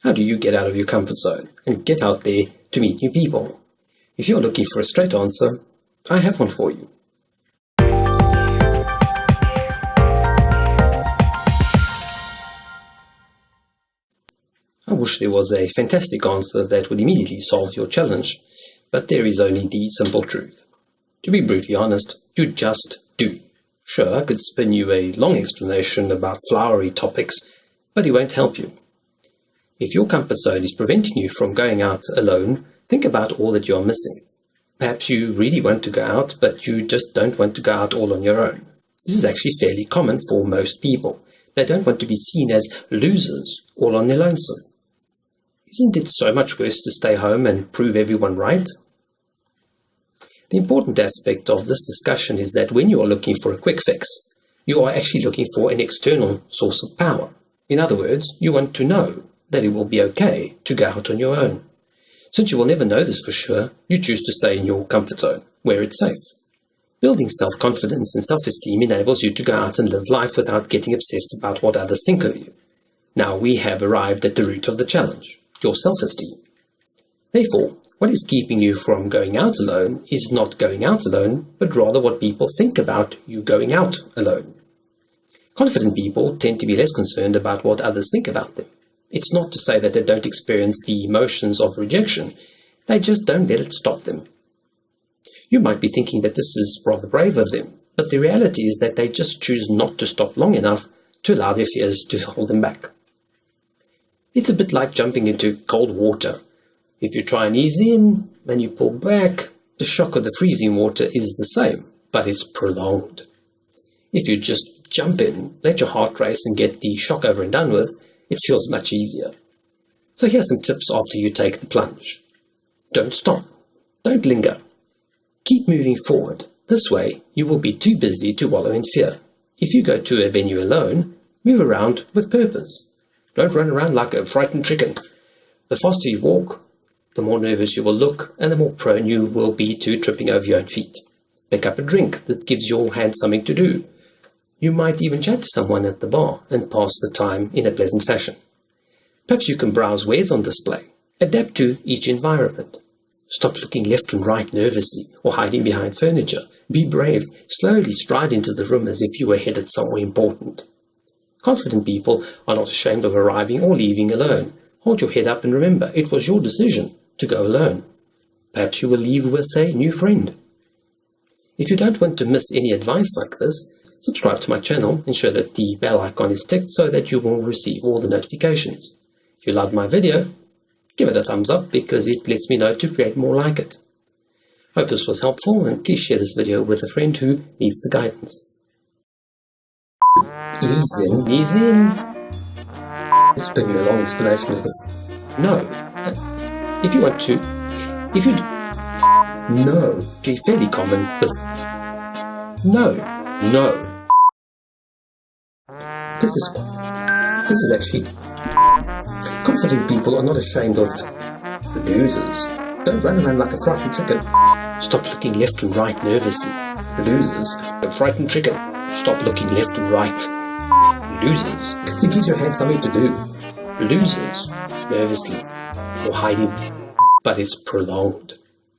How do you get out of your comfort zone and get out there to meet new people? If you're looking for a straight answer, I have one for you. I wish there was a fantastic answer that would immediately solve your challenge, but there is only the simple truth. To be brutally honest, you just do. Sure, I could spin you a long explanation about flowery topics, but it won't help you. If your comfort zone is preventing you from going out alone, think about all that you are missing. Perhaps you really want to go out, but you just don't want to go out all on your own. This is actually fairly common for most people. They don't want to be seen as losers all on their lonesome. Isn't it so much worse to stay home and prove everyone right? The important aspect of this discussion is that when you are looking for a quick fix, you are actually looking for an external source of power. In other words, you want to know that it will be okay to go out on your own. Since you will never know this for sure, you choose to stay in your comfort zone, where it's safe. Building self-confidence and self-esteem enables you to go out and live life without getting obsessed about what others think of you. Now we have arrived at the root of the challenge, your self-esteem. Therefore, what is keeping you from going out alone is not going out alone, but rather what people think about you going out alone. Confident people tend to be less concerned about what others think about them. It's not to say that they don't experience the emotions of rejection, they just don't let it stop them. You might be thinking that this is rather brave of them, but the reality is that they just choose not to stop long enough to allow their fears to hold them back. It's a bit like jumping into cold water. If you try and ease in and you pull back, the shock of the freezing water is the same, but it's prolonged. If you just jump in, let your heart race and get the shock over and done with, it feels much easier. So here's some tips after you take the plunge. Don't stop. Don't linger. Keep moving forward. This way, you will be too busy to wallow in fear. If you go to a venue alone, move around with purpose. Don't run around like a frightened chicken. The faster you walk, the more nervous you will look, and the more prone you will be to tripping over your own feet. Pick up a drink that gives your hand something to do. You might even chat to someone at the bar and pass the time in a pleasant fashion. Perhaps you can browse wares on display. Adapt to each environment. Stop looking left and right nervously or hiding behind furniture. Be brave. Slowly stride into the room as if you were headed somewhere important. Confident people are not ashamed of arriving or leaving alone. Hold your head up and remember, it was your decision to go alone. Perhaps you will leave with a new friend. If you don't want to miss any advice like this, subscribe to my channel, ensure that the bell icon is ticked so that you will receive all the notifications. If you loved my video, give it a thumbs up because it lets me know to create more like it. Hope this was helpful, and please share this video with a friend who needs the guidance. Ease in, ease in. It's been a long explanation of it. No. If you want to, no, be fairly common with no. This is actually, confident people are not ashamed of losers. Don't run around like a frightened chicken. Stop looking left and right nervously. Losers. A frightened chicken. Stop looking left and right. Losers. It gives your hand something to do. Losers. Nervously. Or hiding. But it's prolonged.